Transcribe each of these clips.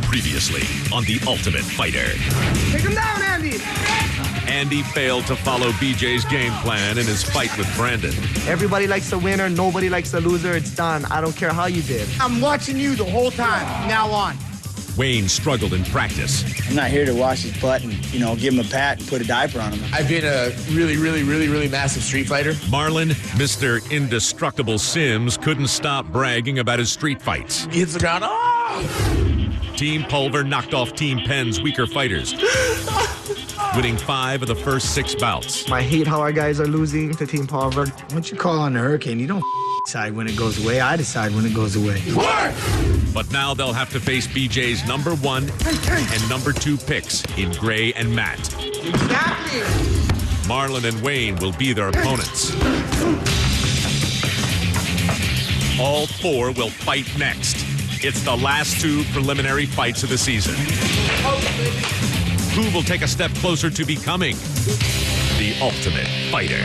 Previously on The Ultimate Fighter. Take him down, Andy! Andy failed to follow BJ's game plan in his fight with Brandon. Everybody likes a winner, nobody likes a loser. It's done. I don't care how you did. I'm watching you the whole time, from now on. Wayne struggled in practice. I'm not here to wash his butt and, give him a pat and put a diaper on him. I've been a really massive street fighter. Marlon, Mr. Indestructible Sims, couldn't stop bragging about his street fights. He hits the ground. Oh! Team Pulver knocked off Team Penn's weaker fighters, winning 5 of the first 6 bouts. I hate how our guys are losing to Team Pulver. Once you call on the hurricane, you don't decide when it goes away. I decide when it goes away. What? But now they'll have to face BJ's number 1 and number 2 picks in Gray and Matt. Exactly. Marlon and Wayne will be their opponents. All 4 will fight next. It's the last 2 preliminary fights of the season. Who will take a step closer to becoming the Ultimate Fighter?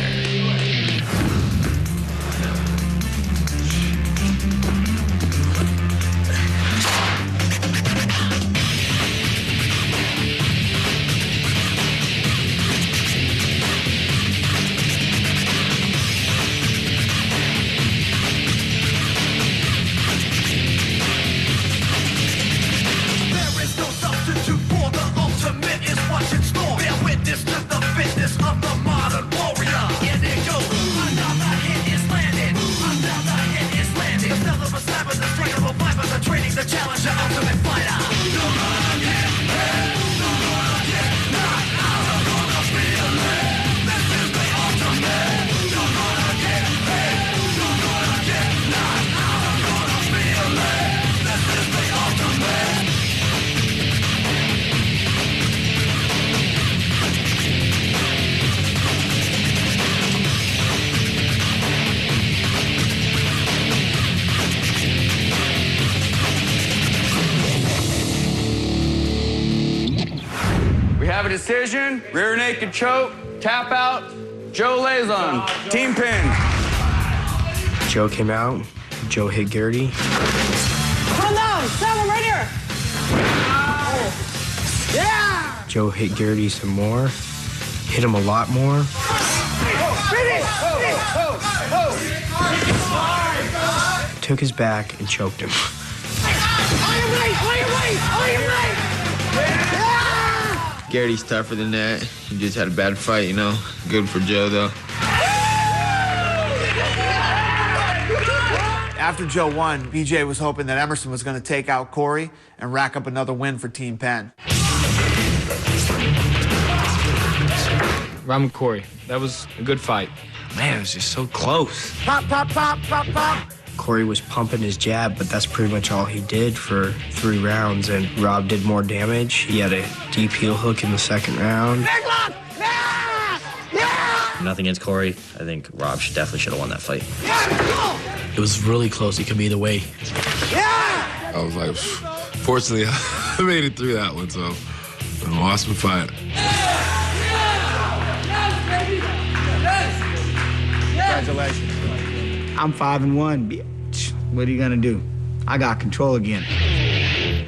Have a decision, rear naked choke, tap out, Joe Lazon, team pin. Joe came out, Joe hit Gertie. Calm down, stab him right here. Yeah! Joe hit Gertie some more, hit him a lot more. Took his back and choked him. Garrett's tougher than that. He just had a bad fight, Good for Joe, though. After Joe won, BJ was hoping that Emerson was going to take out Corey and rack up another win for Team Penn. I'm Corey. That was a good fight. Man, it was just so close. Pop, pop, pop, pop, pop. Corey was pumping his jab, but that's pretty much all he did for 3 rounds, and Rob did more damage. He had a deep heel hook in the 2nd round. Nothing against Corey. I think Rob definitely should have won that fight. It was really close. It could be either way. I was like, fortunately, I made it through that one, so it was an awesome fight. Congratulations. I'm 5-1, bitch. What are you gonna do? I got control again.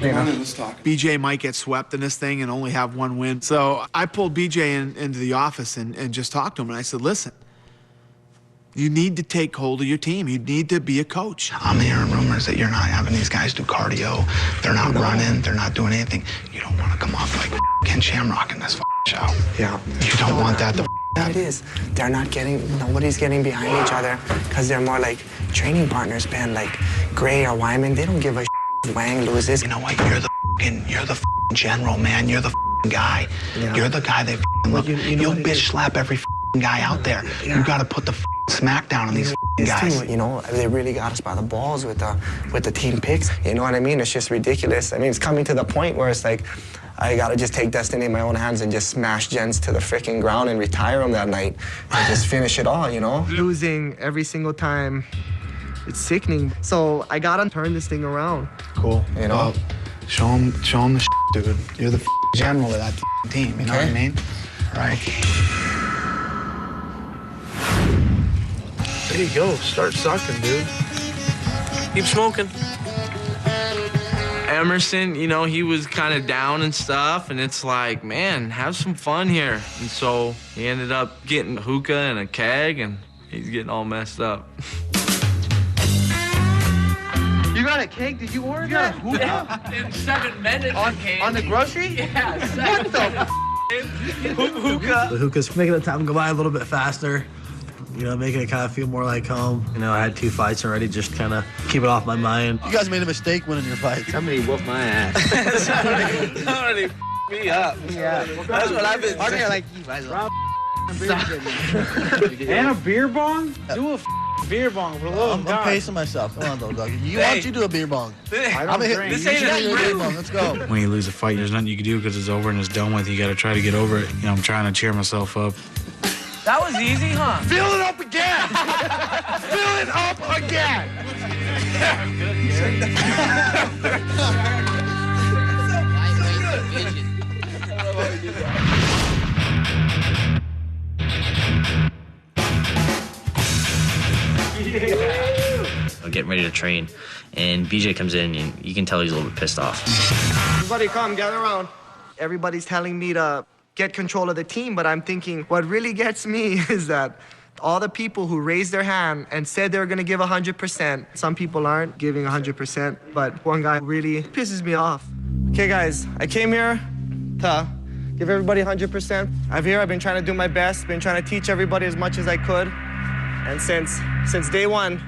Let's talk. BJ might get swept in this thing and only have 1 win. So I pulled BJ into the office and just talked to him, and I said, listen, you need to take hold of your team. You need to be a coach. I'm hearing rumors that you're not having these guys do cardio. They're not running. They're not doing anything. You don't want to come off like Ken Shamrock in this show. Yeah. You don't want that to It is. They're not getting, nobody's getting behind each other because they're more like training partners, Ben, like Gray or Wyman. They don't give a Wang loses. You know what? You're the general, man. You're the guy. Yeah. You're the guy they look. You'll bitch slap every guy out there. Yeah. You got to put the smack down on these guys. Team, they really got us by the balls with the team picks. You know what I mean? It's just ridiculous. I mean, it's coming to the point where it's like, I gotta just take destiny in my own hands and just smash Jens to the freaking ground and retire him that night and just finish it all, Losing every single time, it's sickening. So I gotta turn this thing around. Cool. Well, show him the dude. You're the general of that team, you know what I mean? All right. There you go. Start sucking, dude. Keep smoking. Emerson, you know, he was kind of down and stuff, and it's like, man, have some fun here. And so he ended up getting a hookah and a keg, and he's getting all messed up. You got a cake? Did you order that? Yeah. In 7 minutes. On the grocery? Yeah. What the Hookah. The hookah's making the time go by a little bit faster. You know, making it kind of feel more like home. You know, I had 2 fights already, just kind of keep it off my mind. You guys made a mistake winning your fight. Somebody whooped my ass. Somebody f***ed me up. Yeah. That's what I've been saying. Like you guys. And a beer bong? Do a beer bong for a little I'm pacing myself. Come on, though, Doug. Why don't you do a beer bong? I don't drink. This ain't a beer bong. Let's go. When you lose a fight, there's nothing you can do because it's over and it's done with. You got to try to get over it. You know, I'm trying to cheer myself up. That was easy, huh? Fill it up again! Fill it up again! Getting ready to train, and BJ comes in, and you can tell he's a little bit pissed off. Everybody come, gather around. Everybody's telling me to get control of the team, but I'm thinking what really gets me is that all the people who raised their hand and said they were gonna give 100%, some people aren't giving 100%, but one guy really pisses me off. Okay, guys, I came here to give everybody 100%. I've been trying to do my best, been trying to teach everybody as much as I could, and since day one,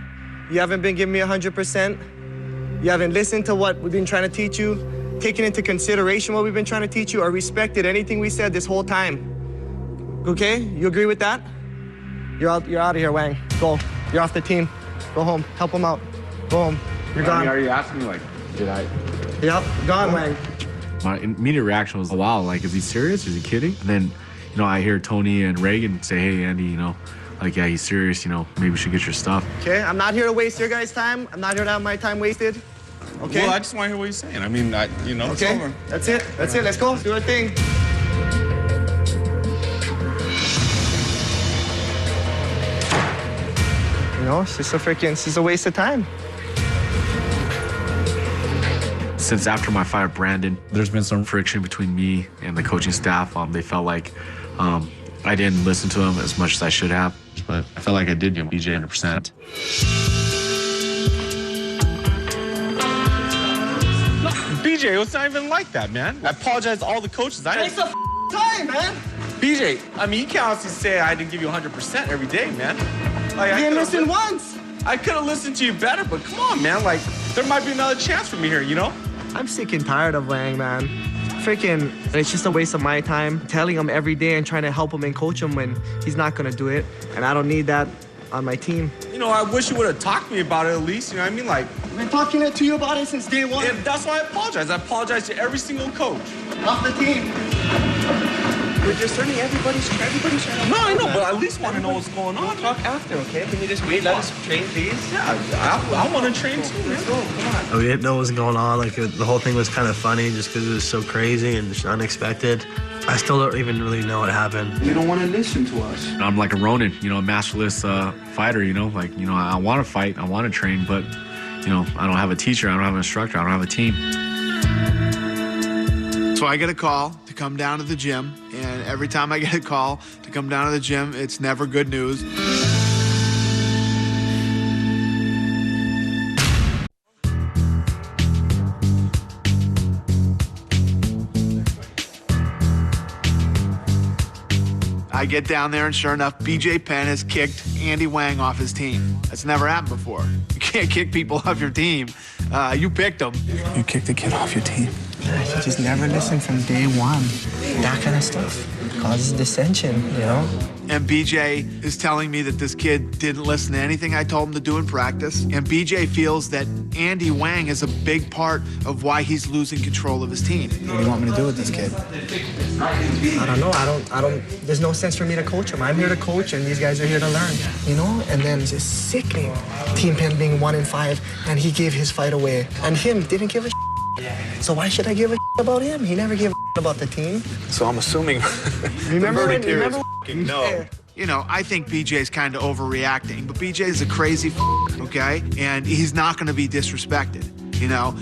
you haven't been giving me 100%. You haven't listened to what we've been trying to teach you, taken into consideration what we've been trying to teach you, or respected anything we said this whole time. Okay? You agree with that? You're out of here, Wang. Go. You're off the team. Go home. Help him out. Go home. You're gone. Are you asking me, like, did I? Yep. Gone, Wang. My immediate reaction was, wow, like, is he serious? Is he kidding? And then, you know, I hear Tony and Reagan say, hey, Andy, you know, like, yeah, he's serious, you know, maybe we should get your stuff. Okay, I'm not here to waste your guys' time. I'm not here to have my time wasted. Okay? Well, I just want to hear what he's saying. I mean, you know, okay. It's over. That's it. That's it. Let's go. Do our thing. You know, it's just a waste of time. Since after my fight with Brandon, there's been some friction between me and the coaching staff. They felt like I didn't listen to them as much as I should have, but I felt like I did give BJ 100%. No, BJ, it's not even like that, man. I apologize to all the coaches. It's the time, man. BJ, I mean, you can't honestly say I didn't give you 100% every day, man. Like, I didn't listen once. I could have listened to you better, but come on, man. Like, there might be another chance for me here, you know? I'm sick and tired of Wang, man. It's just a waste of my time telling him every day and trying to help him and coach him when he's not gonna do it. And I don't need that on my team. You know, I wish you would have talked to me about it at least, you know what I mean? Like, I've been talking to you about it since day one. And that's why I apologize. I apologize to every single coach. Off the team. We're just certainly everybody's trying to... No, I know, but I at least want to know what's going on. We'll talk after, okay? Can you just wait? Let us train, please? Yeah, I want to train too. Let's go. Come on. We didn't know what was going on. Like, the whole thing was kind of funny just because it was so crazy and just unexpected. I still don't even really know what happened. You don't want to listen to us. I'm like a Ronin, you know, a masterless fighter, you know? Like, you know, I want to fight, I want to train, but, you know, I don't have a teacher, I don't have an instructor, I don't have a team. So I get a call to come down to the gym, and every time I get a call to come down to the gym, it's never good news. I get down there, and sure enough, BJ Penn has kicked Andy Wang off his team. That's never happened before. You can't kick people off your team. You picked them. You kicked a kid off your team. You just never listen from day one. That kind of stuff causes dissension, you know? And BJ is telling me that this kid didn't listen to anything I told him to do in practice. And BJ feels that Andy Wang is a big part of why he's losing control of his team. What do you want me to do with this kid? I don't know. There's no sense for me to coach him. I'm here to coach, and these guys are here to learn, you know? And then it's just sickening. Team Penn being 1-5, and he gave his fight away. And him didn't give a So why should I give a about him? He never gave a about the team. So I'm assuming Remember? No. You know, I think BJ's kind of overreacting, but BJ's a crazy okay? And he's not going to be disrespected, you know?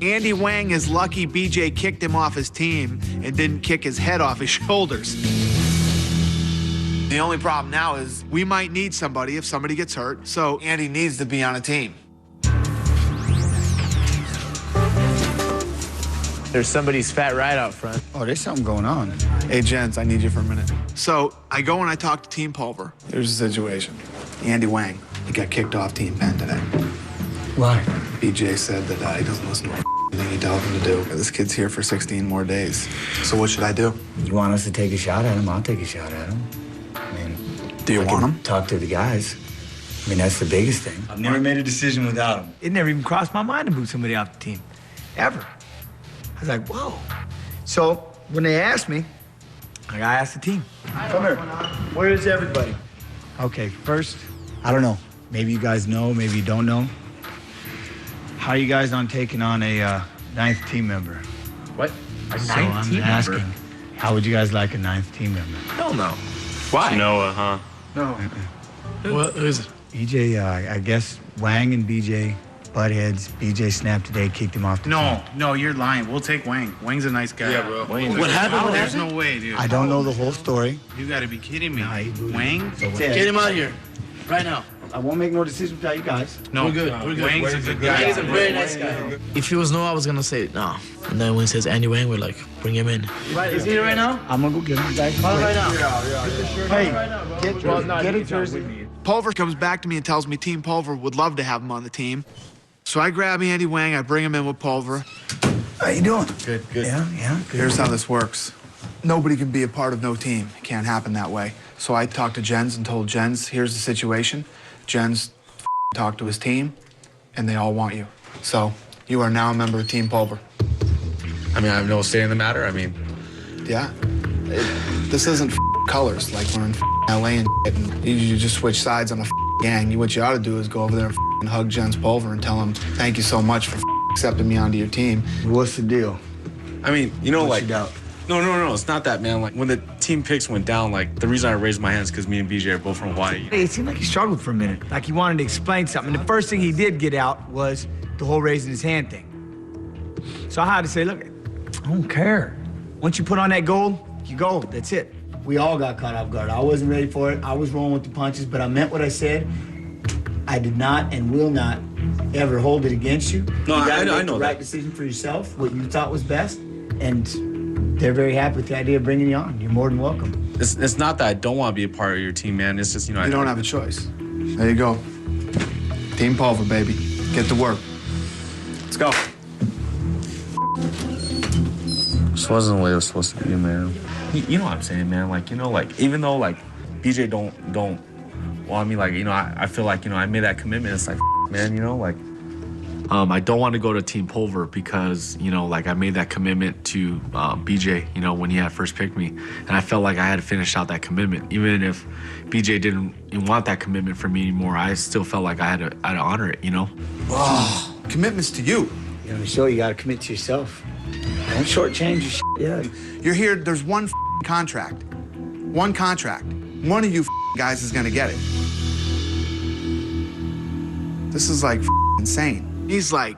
Andy Wang is lucky BJ kicked him off his team and didn't kick his head off his shoulders. The only problem now is we might need somebody if somebody gets hurt, so Andy needs to be on a team. There's somebody's fat right out front. Oh, there's something going on. Hey, gents, I need you for a minute. So I go and I talk to Team Pulver. Here's the situation. Andy Wang, he got kicked off Team Penn today. Why? BJ said that he doesn't listen to anything you tell him to do. This kid's here for 16 more days. So what should I do? You want us to take a shot at him? I'll take a shot at him. I mean, do you want him? Talk to the guys. I mean, that's the biggest thing. I've never made a decision without him. It never even crossed my mind to boot somebody off the team, ever. I was like, whoa. So when they asked me, I asked the team. Come here. Where is everybody? Okay, first, I don't know. Maybe you guys know, maybe you don't know. How are you guys on taking on a ninth team member? What? A So ninth I'm team asking, member? how would you guys like a ninth team member? Hell no. Why? Noah, huh? No. Who is it? BJ, I guess Wang and BJ butt heads. BJ snapped today, kicked him off the team. No, you're lying. We'll take Wang. Wang's a nice guy. Yeah, bro. What happened? There's no way, dude. I don't know the whole story. You gotta be kidding me. Wang? Get him out of here. Right now. I won't make no decision without you guys. No, we're good. Wang's a good guy. He's a very nice guy. If it was no, I was gonna say no. And then when it says Andy Wang, we're like, bring him in. Is he here right now? I'm gonna go get him. Guys, right now. Hey, get a jersey. Pulver comes back to me and tells me Team Pulver would love to have him on the team. So I grab Andy Wang, I bring him in with Pulver. How you doing? Good. Yeah, good. Here's how this works. Nobody can be a part of no team. It can't happen that way. So I talked to Jens and told Jens, here's the situation. Jens talked to his team, and they all want you. So you are now a member of Team Pulver. I mean, I have no say in the matter. I mean, Yeah. This isn't colors like we're in LA and you just switch sides on a gang. What you ought to do is go over there and hug Jens Pulver and tell him, thank you so much for accepting me onto your team. What's the deal? I mean, you know, What's like, your doubt? no, it's not that, man. Like, when the team picks went down, like, the reason I raised my hands because me and BJ are both from Hawaii. It seemed like he struggled for a minute. Like he wanted to explain something. And the first thing he did get out was the whole raising his hand thing. So I had to say, look, I don't care. Once you put on that gold, you go. That's it. We all got caught off guard. I wasn't ready for it. I was rolling with the punches, but I meant what I said. I did not and will not ever hold it against you. No, you gotta I make know the that. right decision for yourself, what you thought was best, and they're very happy with the idea of bringing you on. You're more than welcome. It's not that I don't want to be a part of your team, man. It's just, you know, You don't have a choice. There you go. Team Pulver, baby. Get to work. Let's go. This wasn't the way it was supposed to be, man. You know what I'm saying, man? Like, you know, like, even though, like, BJ don't want me, like, you know, I feel like, you know, I made that commitment. It's like, man, you know, like, I don't want to go to Team Pulver because, you know, like, I made that commitment to BJ, you know, when he had first picked me. And I felt like I had to finish out that commitment. Even if BJ didn't want that commitment from me anymore, I still felt like I had to honor it, you know? Oh, commitments to you. You know, Michelle, you gotta commit to yourself. Don't shortchange your shit. Yeah. You're here, there's one contract. One contract. One of you guys is gonna get it. This is like insane. He's like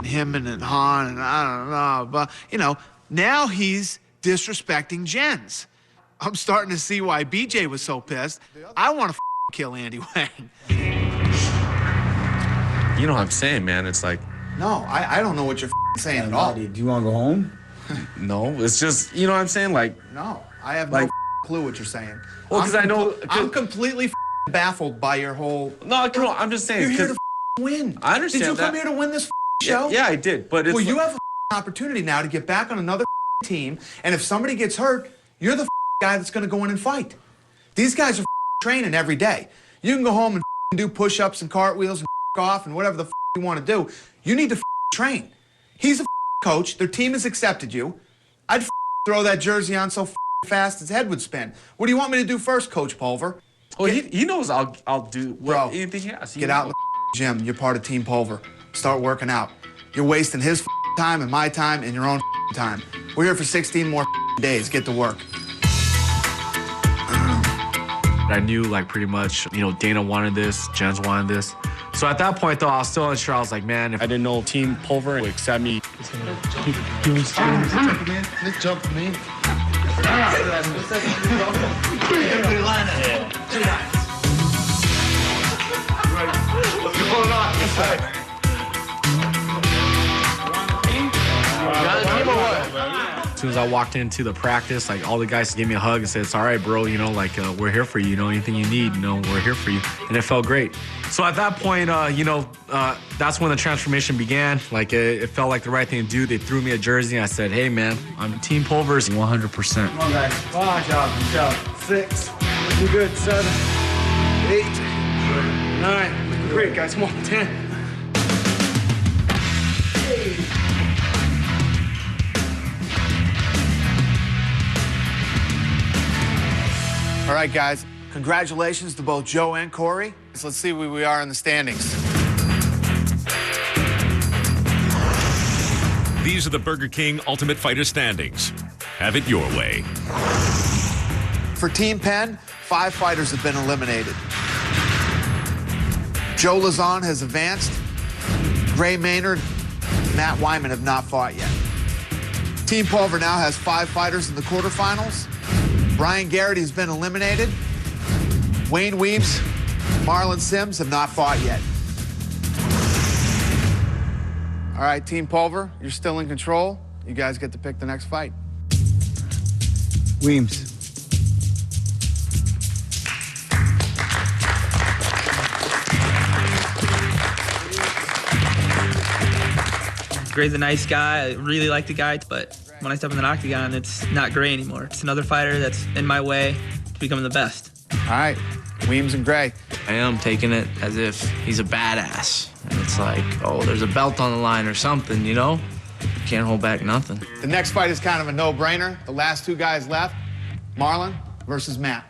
him and Han and I don't know, but you know, now he's disrespecting Jens. I'm starting to see why BJ was so pissed. I want to kill Andy Wang. You know what I'm saying, man? It's like... No, I don't know what you're saying at all. Do you want to go home? No, it's just, you know what I'm saying? Like... No, I have like, no clue what you're saying. Well, because I know... I'm completely baffled by your whole... No, come on, I'm just saying... You're here to win. I understand Did you come that. here to win this show? Yeah, I did, but it's... Well, you have an opportunity now to get back on another team, and if somebody gets hurt, you're the guy that's going to go in and fight. These guys are training every day. You can go home and do push-ups and cartwheels and off and whatever the you want to do. You need to train. He's a coach. Their team has accepted you. I'd throw that jersey on so fast his head would spin. What do you want me to do first, Coach Pulver? Well, he knows I'll do anything he has. Get out in the gym. You're part of Team Pulver. Start working out. You're wasting his time and my time and your own time. We're here for 16 more days. Get to work. I knew, like, pretty much, you know, Dana wanted this, Jens wanted this. So at that point, though, I was still unsure. I was like, man, if I didn't know Team Pulver would accept me. Let's jump, man. Everybody line up. What's going on? This side. As soon as I walked into the practice, like all the guys gave me a hug and said, "It's all right, bro. You know, like we're here for you. You know, anything you need, you know, we're here for you." And it felt great. So at that point, that's when the transformation began. Like it felt like the right thing to do. They threw me a jersey, and I said, "Hey, man, I'm Team Pulver's 100%." Come on, guys. Come on, good job. 6. Looking good. 7. 8. 9. Looking great, guys. Come on. 10. All right, guys. Congratulations to both Joe and Corey. So let's see where we are in the standings. These are the Burger King Ultimate Fighter standings. Have it your way. For Team Penn, 5 fighters have been eliminated. Joe Lazon has advanced. Gray Maynard, Matt Wyman have not fought yet. Team Pulver now has 5 fighters in the quarterfinals. Brian Garrity has been eliminated. Wayne Weems, Marlon Sims have not fought yet. All right, Team Pulver, you're still in control. You guys get to pick the next fight. Weems. Gray's a nice guy. I really like the guy, but when I step in the octagon, it's not Gray anymore. It's another fighter that's in my way to becoming the best. All right, Weems and Gray. I am taking it as if he's a badass. And it's like, oh, there's a belt on the line or something, you know? Can't hold back nothing. The next fight is kind of a no-brainer. The last 2 guys left, Marlon versus Matt.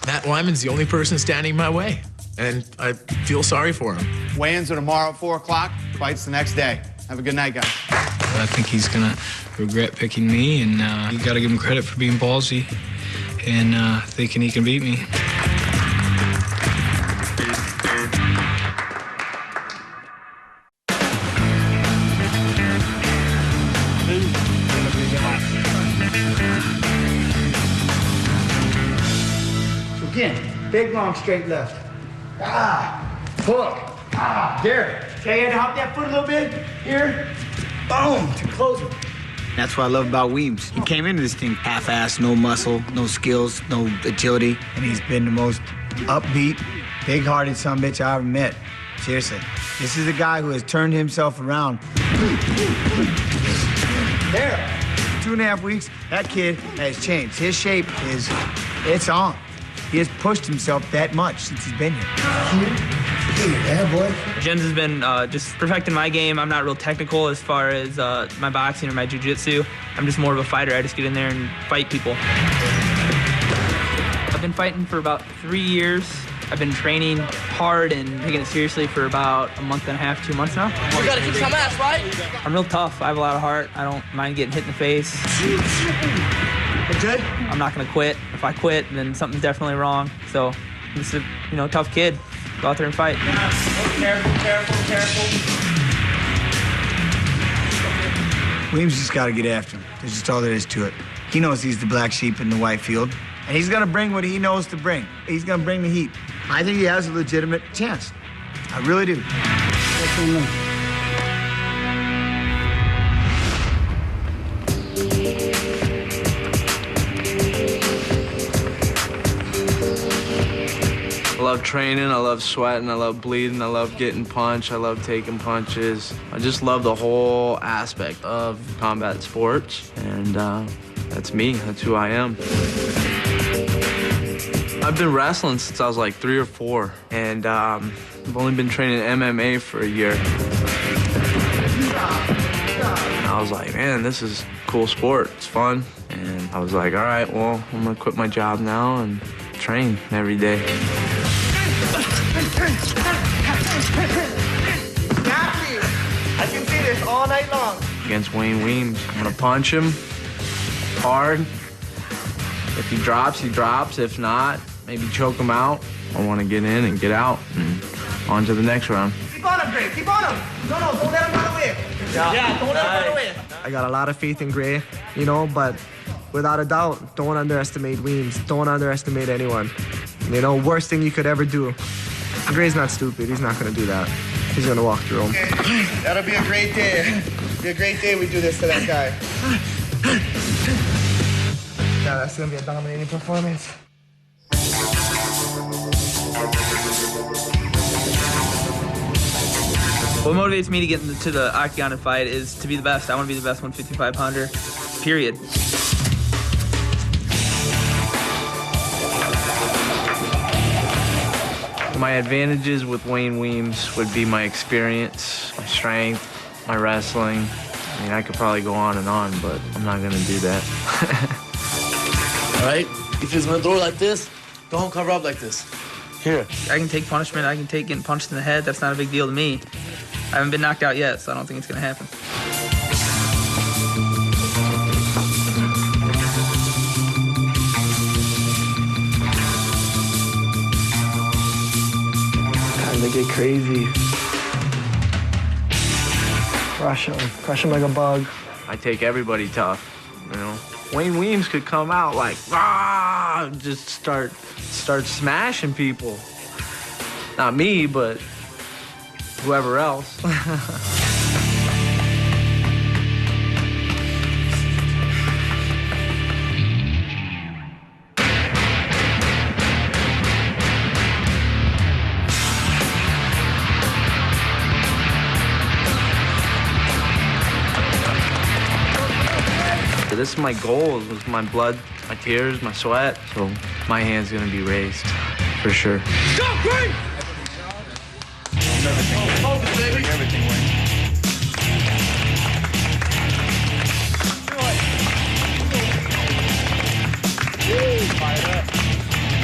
Matt Wyman's the only person standing my way, and I feel sorry for him. Weigh-ins are tomorrow at 4 o'clock. Fights the next day. Have a good night, guys. I think he's gonna regret picking me, and you gotta give him credit for being ballsy and thinking he can beat me. So again, big long straight left. Hook. Garrett. Okay, you had to hop that foot a little bit. Here. Boom, to close it. That's what I love about Weems. He came into this thing half-assed, no muscle, no skills, no agility, and he's been the most upbeat, big-hearted son-of-a-bitch I ever met. Seriously. This is a guy who has turned himself around. There. 2.5 weeks, that kid has changed. His shape it's on. He has pushed himself that much since he's been here. Yeah, boy. Jens has been just perfecting my game. I'm not real technical as far as my boxing or my jiu-jitsu. I'm just more of a fighter. I just get in there and fight people. I've been fighting for about 3 years. I've been training hard and taking it seriously for about a month and a half, 2 months now. You gotta kick some ass, right? I'm real tough. I have a lot of heart. I don't mind getting hit in the face. Good? I'm not gonna quit. If I quit, then something's definitely wrong. So this is a tough kid. Go out there and fight. Careful. Weems just got to get after him. That's just all there is to it. He knows he's the black sheep in the white field, and he's going to bring what he knows to bring. He's going to bring the heat. I think he has a legitimate chance. I really do. I love training, I love sweating, I love bleeding, I love getting punched, I love taking punches. I just love the whole aspect of combat sports, and that's me, that's who I am. I've been wrestling since I was like 3 or 4, and I've only been training MMA for a year. And I was like, man, this is a cool sport, it's fun. And I was like, all right, well, I'm gonna quit my job now and train every day. I can see this all night long. Against Wayne Weems, I'm gonna punch him hard. If he drops, he drops. If not, maybe choke him out. I want to get in and get out and on to the next round. Keep on him, Gray. Keep on him. No, don't let him run away. Yeah, don't let him run away. I got a lot of faith in Gray, you know, but without a doubt, don't underestimate Weems. Don't underestimate anyone. You know, worst thing you could ever do. Gray's not stupid. He's not going to do that. He's going to walk through him. Okay. That'll be a great day. It'll be a great day we do this to that guy. Yeah, that's going to be a dominating performance. What motivates me to get into the octagon and fight is to be the best. I want to be the best 155 pounder, period. My advantages with Wayne Weems would be my experience, my strength, my wrestling. I mean, I could probably go on, but I'm not going to do that. All right? If he's going to throw it like this, don't cover up like this. Here. I can take punishment. I can take getting punched in the head. That's not a big deal to me. I haven't been knocked out yet, so I don't think it's going to happen. Time to get crazy. Crush him like a bug. I take everybody tough, you know. Wayne Weems could come out like, ah, just start smashing people. Not me, but whoever else. This is my goal. With my blood, my tears, my sweat. So my hand's gonna be raised, for sure. Go, Green! Focus, baby. Everything,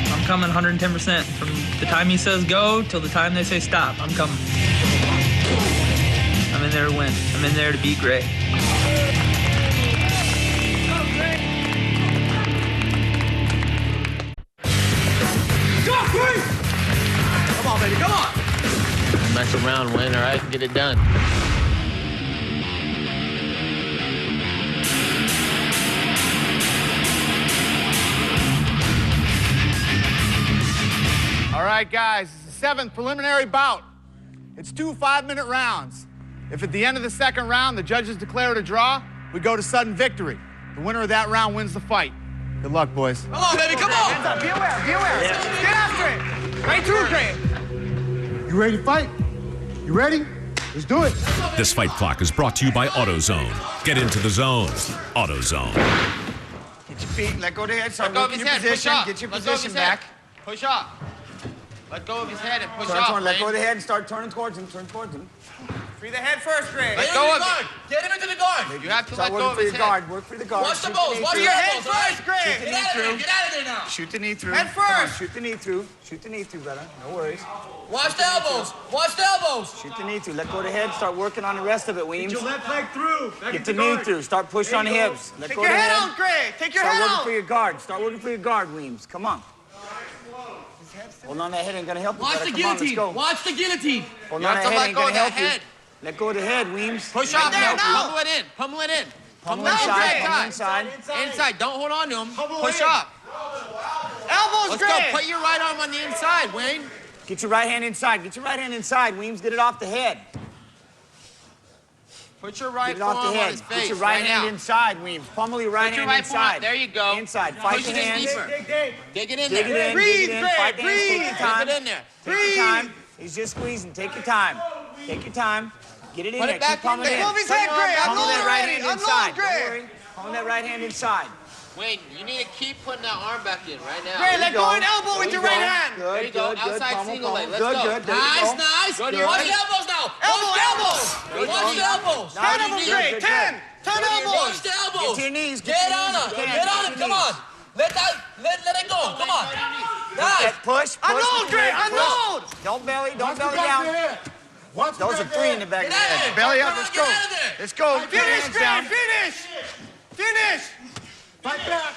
I'm coming 110%. From the time he says go till the time they say stop, I'm coming. I'm in there to win. I'm in there to beat Gray. Come on, baby, come on! Mess around, win, all right? Get it done. All right, guys, it's the 7th preliminary bout. It's 2 5-minute rounds. If at the end of the 2nd round the judges declare it a draw, we go to sudden victory. The winner of that round wins the fight. Good luck, boys. Come on, baby, come on! Hands up, be aware, be aware. Yeah. Get after it. Right through, Gray. You ready to fight? You ready? Let's do it. This fight clock is brought to you by AutoZone. Get into the zone. AutoZone. Get your feet, let go of the head, start Let go of working his your head, push position, up. get your Let go of position his head. back. Push up. Let go of his head and push Turn up. toward, let go of Wayne. the head and start turning towards him, turn towards him. Free the head first, Gray. Let go of it. Get him into the guard! You have to Start let go of working for his your head. guard, work for the guard. Watch the Shoot balls, knee watch through. your Head elbows, all right? first, Gray. Shoot the knee through. Get out of there now! Shoot the knee through. Head Come on, first. shoot the knee through. Shoot the knee through, brother. No worries. Watch the elbows! Watch the elbows! Shoot the knee through. Let go of the head. Start working on the rest of it, Weems. Get your left leg through. Get the knee through. Start pushing on the hips. Let Take go your of the head head. out, Gray. Take your Start head working out. for your guard. Start working for your guard, Weems. Come on. Hold on, that head ain't gonna help you. Watch brother. the Come on, let's guillotine! go. Watch the guillotine! Hold You on, have that to head let ain't go gonna of that help you. head. Let go of the head, Weems. Push Right up, there, man. now. Pummel it in. Pummel it in. Pummel Pummel inside, it pummel inside. inside. Inside. Don't hold on to him. Push in. up. Elbows, Let's Gray. go. Put your right arm on the inside, Wayne. Get your right hand inside. Get your right hand inside, Weems. Get it off the head. Put your right Get it off forearm the on head. his face. Get your right hand now. inside, Weems. Pummel your right Put your hand right forearm. inside. There you go. Inside. Fight Push the it in hands. deeper. Dig it in Dig there. it in. Breathe, dig it in. Gray, Fight the hands. Take your breathe. time. Dig it in there. Take your time. He's just squeezing. Take your time. Take your time. Get it in Put there. it back Keep pummeling in in. there. Move his head, Gray. Pummel Unload that right already. hand Unload, inside. Don't Gray. worry. Pummel that right hand inside. Wayne, you need to keep putting that arm back in right now. Gray, There let you go go. an elbow There with you your go. right hand. Good, There you go. good, good. Outside Pummel, single leg. pummel. Let's Good, go. good. There you Nice, go. nice! Good, Watch ready? the elbows now! Elbow, Watch the elbows! There you Watch go. the elbows! Now Ten you of them, need- Gray. good, 10. good. 10 elbows. Watch the elbows! Get to your knees. Get to your on knees it! if you can. Get Get on to it! your Come on! knees. Let it go! Come on! Nice! Get push. Unload, Gray. Unload. Don't belly down. Those are 3 in the back of the Get out of head. there. Belly up. Come Let's on, go. get out of there. Let's go. Put your Finish, hands Gray. down. Finish. Finish. Fight back.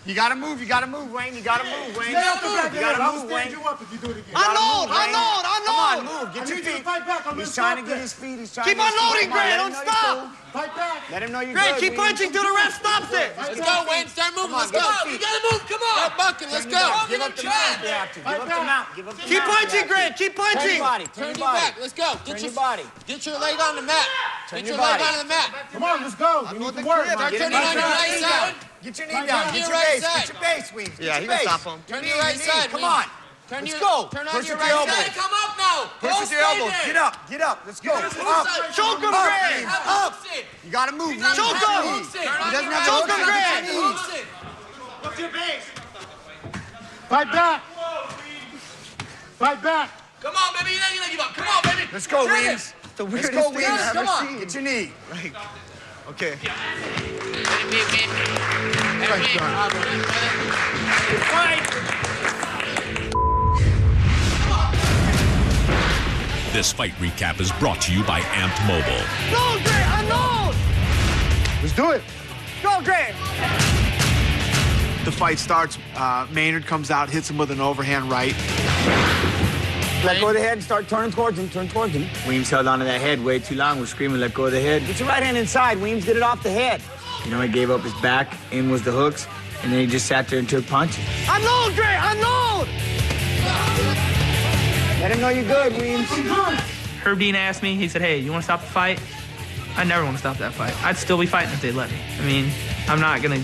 You gotta move, Wayne. You gotta move, Wayne. Stay up the back. You gotta move, Wayne. Stand you up if you do it again. Unload. Come on, move. Get I your need you to feet. fight back. He's trying to get his feet. He's trying Keep to get his feet. unloading, Come on, Grant. let him Don't know you're stop. cool. Fight back. Let him know you're Grant, good. keep punching till the ref stops it. Let's go, Wayne. Start moving. Let's go. You gotta move. Come on. Start bucking. Let's go. Give up the mount if you have to. Give up the mount. Give up the Keep mount. punching, Grant. Keep Turn punching. your body. Turn your back. Let's go. Turn your body. Get your leg on the mat. Turn Get your your leg body. on the mat. Come on, let's go. We need to work. Start turning on your right side. Get your knee down. Turn Get your your right base. side. Get your base, Weems. Yeah, he Get your can base. stop him. Turn your right side. Come on. Turn Let's your, go. Turn on Push your with your right elbows. side. Come up now. Push with your elbows. Get up. Get up. Let's go. Up. Choke him, Up, Grant. Weems. Up. You gotta move. Weems. Choke Have him. knees. He doesn't have Choke to him, look at Grant. his knees. What's your base? Fight back. Fight back. Come on, baby. You ain't gonna give up. Come on, baby. Let's go, Turn Weems. it. The Let's weirdest go, thing Weems. I've ever Come on. seen. Get your knee. Okay. This fight recap is brought to you by Amped Mobile. Go, Grant. Unload. Let's do it. Go, Grant. The fight starts. Maynard comes out, hits him with an overhand right. Let go of the head and start turning towards him. Turn towards him. Weems held onto that head way too long. We're screaming, let go of the head. Get your right hand inside, Weems. Get it off the head. You know, he gave up his back. In was the hooks. And then he just sat there and took punches. Unload, Grant. Unload. Let him know you're good, Weems. Herb Dean asked me, he said, hey, you want to stop the fight? I never want to stop that fight. I'd still be fighting if they'd let me. I mean, I'm not gonna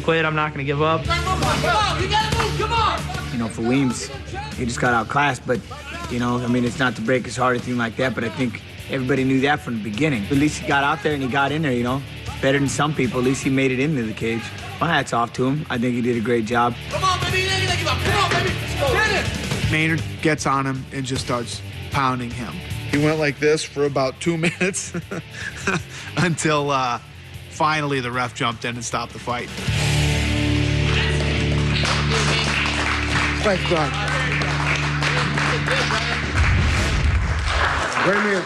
quit. I'm not gonna give up. Come on. You gotta move. Come on. You know, for Weems, he just got outclassed. But, you know, I mean, it's not to break his heart or anything like that. But I think everybody knew that from the beginning. At least he got out there and he got in there, you know. Better than some people. At least he made it into the cage. My hat's off to him. I think he did a great job. Come on, baby. You ain't gonna give up. Come on, baby. Let's go. Hit it. Maynard gets on him and just starts pounding him. He went like this for about 2 minutes until finally the ref jumped in and stopped the fight. Thanks, Doc. Great man.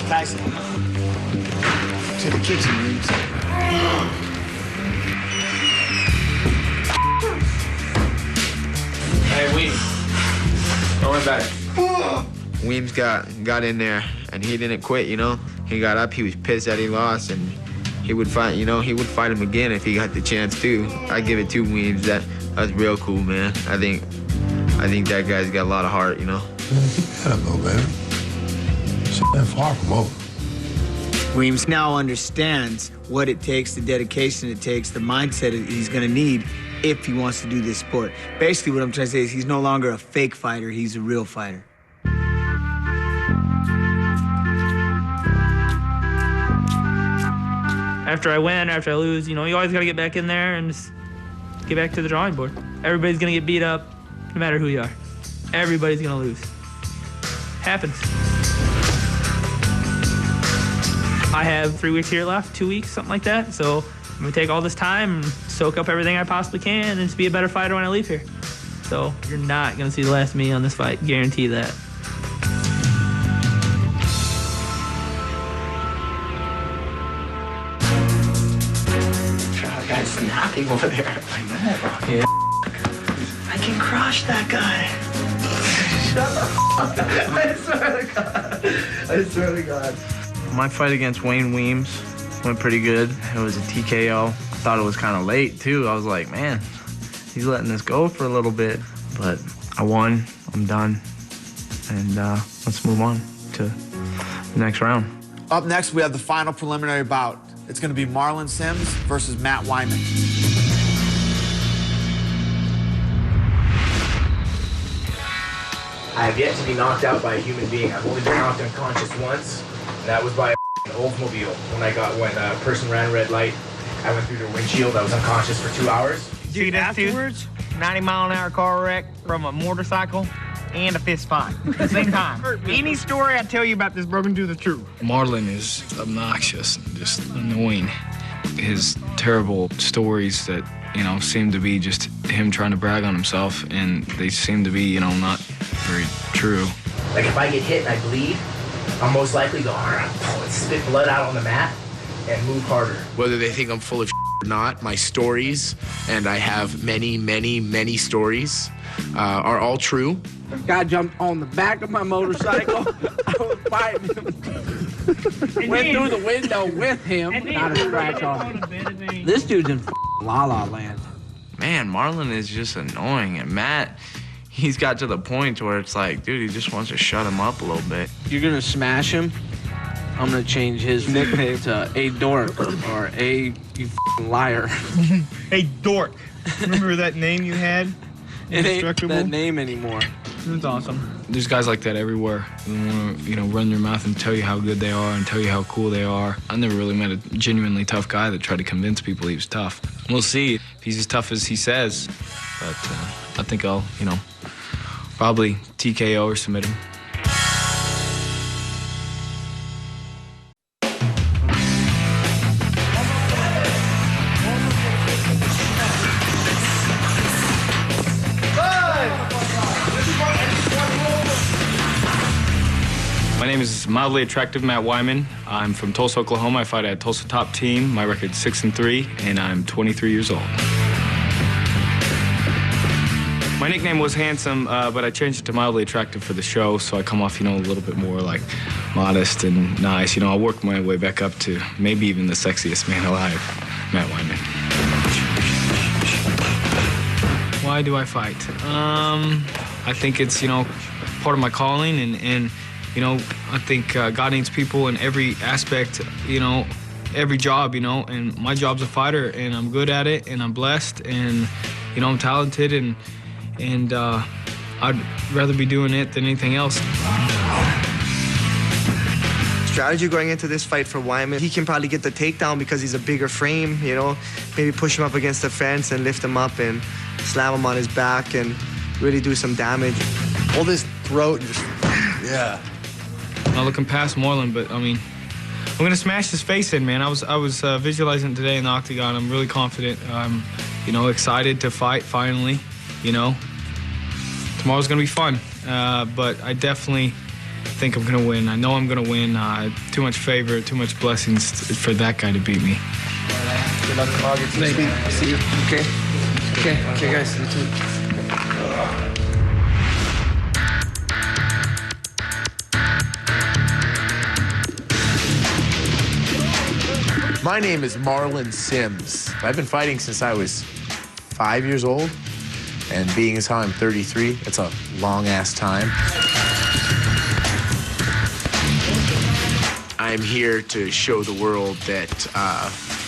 Tyson. To the kitchen, Weems. Hey, Weems. Don't worry about it. Weems got in there and he didn't quit, you know. He got up, he was pissed that he lost, and he would fight, you know, he would fight him again if he got the chance too. I give it to Weems. That's real cool, man. I think that guy's got a lot of heart, you know. I don't know, baby. Shit ain't far from over. Weems now understands what it takes, the dedication it takes, the mindset he's gonna need if he wants to do this sport. Basically, what I'm trying to say is he's no longer a fake fighter, he's a real fighter. After I win, after I lose, you know, you always got to get back in there and just get back to the drawing board. Everybody's going to get beat up, no matter who you are. Everybody's going to lose. Happens. I have 3 weeks here left, 2 weeks, something like that. So I'm going to take all this time and soak up everything I possibly can and just be a better fighter when I leave here. So you're not going to see the last of me on this fight. Guarantee that. Snapping over there. I know. Yeah. I can crush that guy. Shut the f up. I swear to God. I swear to God. My fight against Wayne Weems went pretty good. It was a TKO. I thought it was kind of late, too. I was like, man, he's letting this go for a little bit. But I won. I'm done. And let's move on to the next round. Up next, we have the final preliminary bout. It's going to be Marlon Sims versus Matt Wyman. I have yet to be knocked out by a human being. I've only been knocked unconscious once, and that was by an Oldsmobile. When a person ran a red light, I went through their windshield. I was unconscious for 2 hours. Dude, afterwards, 90-mile-an-hour car wreck from a motorcycle and a fist fight at the same time. Any story I tell you about this broken to the truth. Marlon is obnoxious and just annoying. His terrible stories that, you know, seem to be just him trying to brag on himself, and they seem to be, you know, not very true. Like, if I get hit and I bleed, I'll most likely go, spit blood out on the mat and move harder. Whether they think I'm full of or not, my stories, and I have many, many, many stories, are all true. Guy jumped on the back of my motorcycle. I was fighting him. Went through the window with him. Not a scratch on him. This dude's in La La Land. Man, Marlon is just annoying. And Matt, he's got to the point where it's like, dude, he just wants to shut him up a little bit. You're gonna smash him? I'm gonna change his nickname to A Dork or A You liar. Hey, Dork. Remember that name you had? It ain't that name anymore. That's awesome. There's guys like that everywhere who want to, run their mouth and tell you how good they are and tell you how cool they are. I never really met a genuinely tough guy that tried to convince people he was tough. We'll see if he's as tough as he says, but I think I'll, probably TKO or submit him. My name is mildly attractive Matt Wyman. I'm from Tulsa, Oklahoma. I fight at Tulsa Top Team. My record's 6-3, and I'm 23 years old. My nickname was Handsome, but I changed it to mildly attractive for the show, so I come off, a little bit more like modest and nice. I worked my way back up to maybe even the sexiest man alive, Matt Wyman. Why do I fight? I think it's, part of my calling, and I think God needs people in every aspect, every job, and my job's a fighter, and I'm good at it, and I'm blessed, and, I'm talented, and I'd rather be doing it than anything else. Strategy going into this fight for Wyman, he can probably get the takedown because he's a bigger frame, maybe push him up against the fence and lift him up and slam him on his back and really do some damage. Hold his throat and just, yeah. Not looking past Marlon, but I'm gonna smash his face in, man. I was visualizing it today in the octagon. I'm really confident. I'm, excited to fight finally. Tomorrow's gonna be fun, but I definitely think I'm gonna win. I know I'm gonna win. Too much favor, too much blessings for that guy to beat me. Good luck tomorrow. See you. Okay, guys. You too. My name is Marlon Sims. I've been fighting since I was 5 years old, and being as how I'm 33, it's a long-ass time. I'm here to show the world that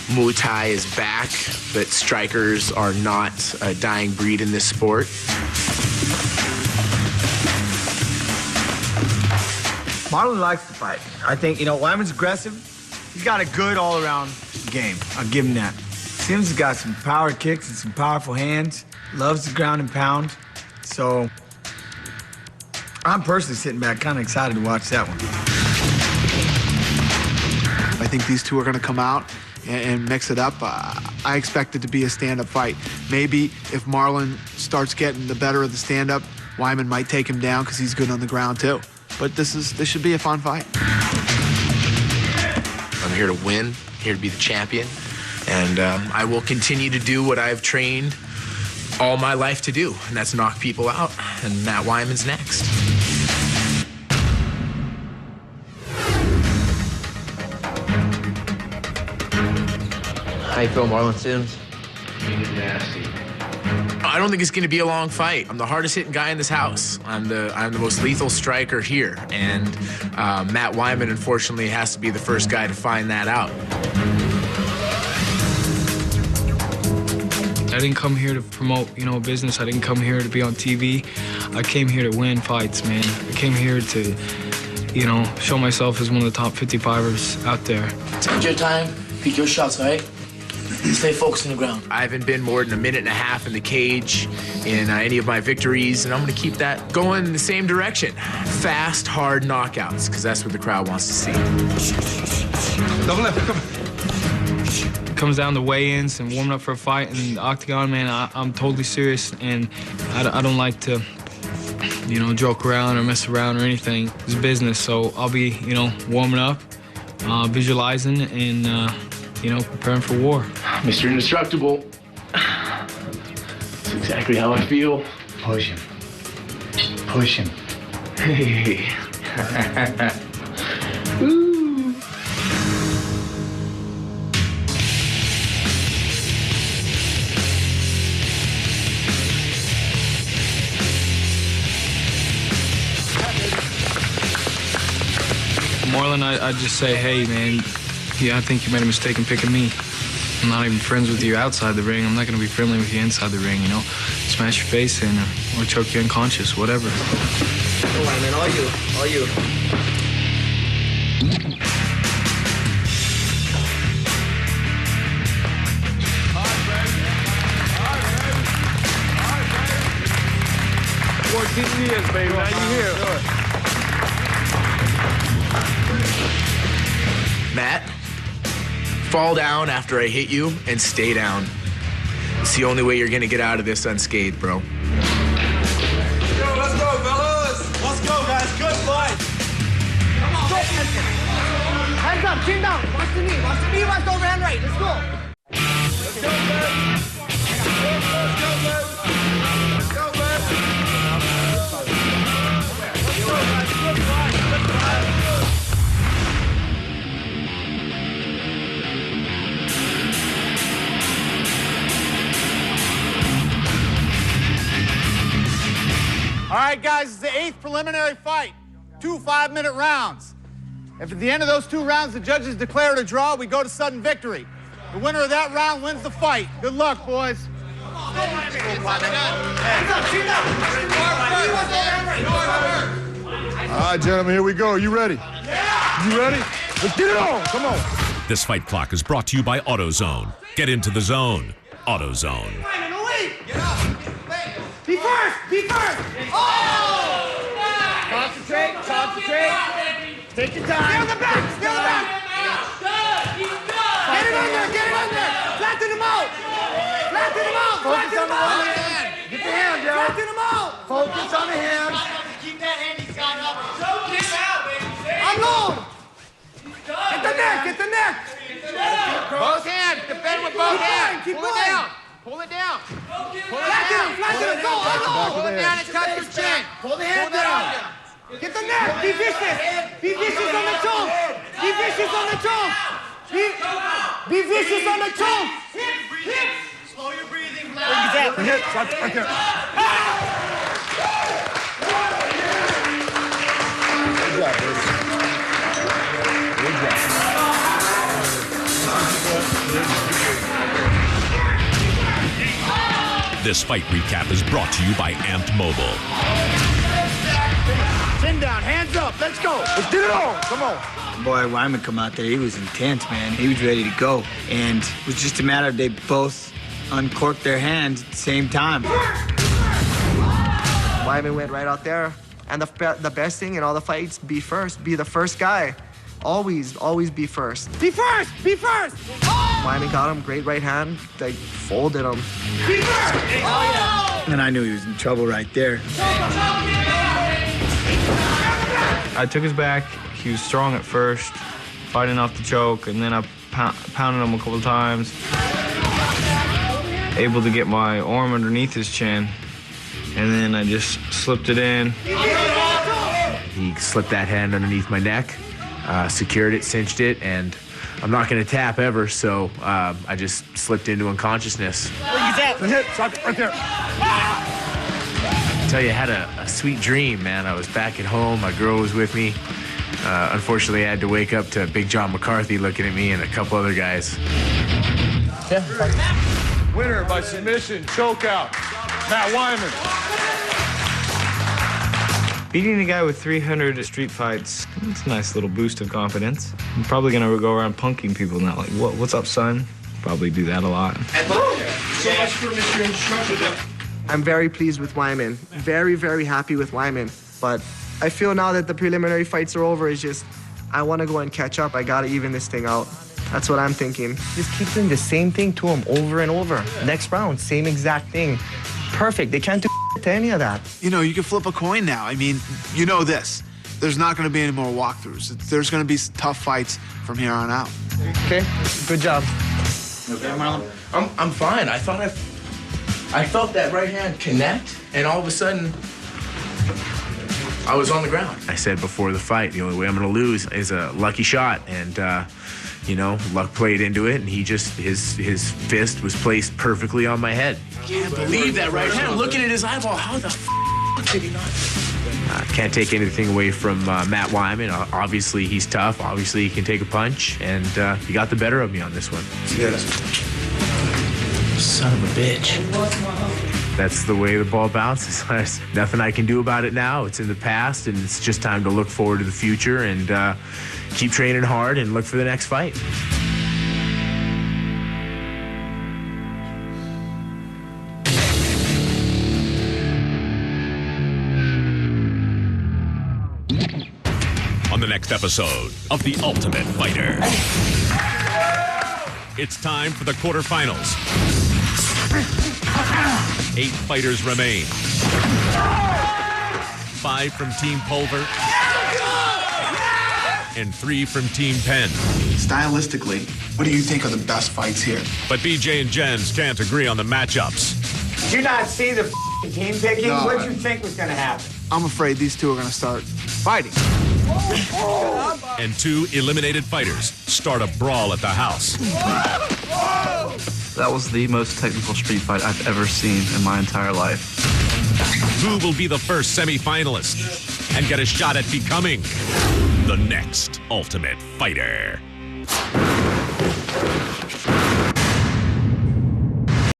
Muay Thai is back, that strikers are not a dying breed in this sport. Marlon likes to fight. I think, Wyman's aggressive. He's got a good all-around game. I'll give him that. Sims has got some power kicks and some powerful hands. Loves the ground and pound. So I'm personally sitting back kind of excited to watch that one. I think these two are going to come out and mix it up. I expect it to be a stand-up fight. Maybe if Marlon starts getting the better of the stand-up, Wyman might take him down because he's good on the ground too. But this should be a fun fight. I'm here to win, here to be the champion, and I will continue to do what I've trained all my life to do, and that's knock people out, and Matt Wyman's next. How you feel, Marlon Sims? Nasty. I don't think it's going to be a long fight. I'm the hardest hitting guy in this house. I'm the most lethal striker here, and Matt Wyman, unfortunately, has to be the first guy to find that out. I didn't come here to promote, a business. I didn't come here to be on TV. I came here to win fights, man. I came here to, show myself as one of the top 55ers out there. Take your time, pick your shots, all right? Stay focused on the ground. I haven't been more than a minute and a half in the cage in any of my victories, and I'm going to keep that going in the same direction. Fast, hard knockouts, because that's what the crowd wants to see. Double left, come on. It comes down to weigh-ins and warming up for a fight in the octagon, man. I'm totally serious, and I don't like to you know, joke around or mess around or anything. It's business, so I'll be, you know, warming up, visualizing, and, you know, preparing for war. Mr. Indestructible. That's exactly how I feel. Push him. Push him. Hey. Marlon, I'd just say, hey, man, yeah, I think you made a mistake in picking me. I'm not even friends with you outside the ring. I'm not going to be friendly with you inside the ring, you know? Smash your face in or choke you unconscious, whatever. All right, man, all you. Diaz, baby. Now you here. Matt, fall down after I hit you and stay down. It's the only way you're gonna get out of this unscathed, bro. Yo, let's go, fellas. Let's go, guys. Good fight. Come on, Hands up, chin down. Watch the knee, watch the overhand right. Let's go. Let's go, man. Let's go, man. All right, guys, it's the 8th preliminary fight. 2 5-minute rounds. If at the end of those 2 rounds the judges declare it a draw, we go to sudden victory. The winner of that round wins the fight. Good luck, boys. All right, gentlemen, here we go. You ready? Yeah! You ready? Let's get it on. Come on. This fight clock is brought to you by AutoZone. Get into the zone. AutoZone. Be first! Oh! Concentrate. Take your time. Stay on the back. Get it under. Flatten him out. Focus on the hand. Get the hand, yo. Flatten him out. Focus on the hand. Keep that hand he's got up. Choke him out, baby. Unload. Get the neck. Both hands. Defend with both hands. Keep going. Pull it down. Flatten him. Go. Pull it down and touch your chin. Pull the hand down. Get the neck. Be vicious. Be vicious on the choke. Be vicious on the choke. Be vicious on the choke. Hip. Slow your breathing. Exactly. Hit. Right there. Good job, baby. Good job. This fight recap is brought to you by Amped Mobile. Chin down, hands up, let's go. Let's get it on. Come on. Boy, Wyman come out there, he was intense, man. He was ready to go. And it was just a matter of they both uncorked their hands at the same time. Wyman went right out there. And the best thing in all the fights, be first. Be the first guy. Always be first. Be first! Oh! Wyman got him, great right hand, like folded him. Be first! Oh, yeah. And I knew he was in trouble right there. I took his back. He was strong at first, fighting off the choke, and then I pounded him a couple times. Able to get my arm underneath his chin, and then I just slipped it in. He slipped that hand underneath my neck, secured it, cinched it, and I'm not going to tap ever, so I just slipped into unconsciousness. Hit. Right there. I tell you, I had a sweet dream, man. I was back at home. My girl was with me. Unfortunately, I had to wake up to Big John McCarthy looking at me and a couple other guys. Winner by submission, choke out. Matt Wyman. Beating a guy with 300 street fights, it's a nice little boost of confidence. I'm probably gonna go around punking people now, like, what's up, son? Probably do that a lot. So much for Mr. Instructor. I'm very pleased with Wyman. Very, very happy with Wyman. But I feel now that the preliminary fights are over, it's just, I want to go and catch up. I got to even this thing out. That's what I'm thinking. Just keep doing the same thing to him over and over. Next round, same exact thing. Perfect. They can't do to any of that. You know, you can flip a coin now. I mean, you know this. There's not going to be any more walkthroughs. There's going to be tough fights from here on out. Okay, good job. Okay, Marlon? I'm fine. I felt that right hand connect, and all of a sudden, I was on the ground. I said before the fight, the only way I'm going to lose is a lucky shot, and you know, luck played into it, and his fist was placed perfectly on my head. Can't believe that right hand. Looking at his eyeball, how the f did he not? Can't take anything away from Matt Wyman. Obviously, he's tough. Obviously, he can take a punch, and he got the better of me on this one. Yes. Son of a bitch. That's the way the ball bounces. There's nothing I can do about it now. It's in the past, and it's just time to look forward to the future and keep training hard and look for the next fight. On the next episode of The Ultimate Fighter. It's time for the quarterfinals. 8 fighters remain. 5 from Team Pulver and 3 from Team Penn. Stylistically, what do you think are the best fights here? But BJ and Jens can't agree on the matchups. Did you not see the team picking? No, What did you think was going to happen? I'm afraid these two are going to start fighting. And 2 eliminated fighters start a brawl at the house. That was the most technical street fight I've ever seen in my entire life. Who will be the first semi-finalist and get a shot at becoming the next Ultimate Fighter?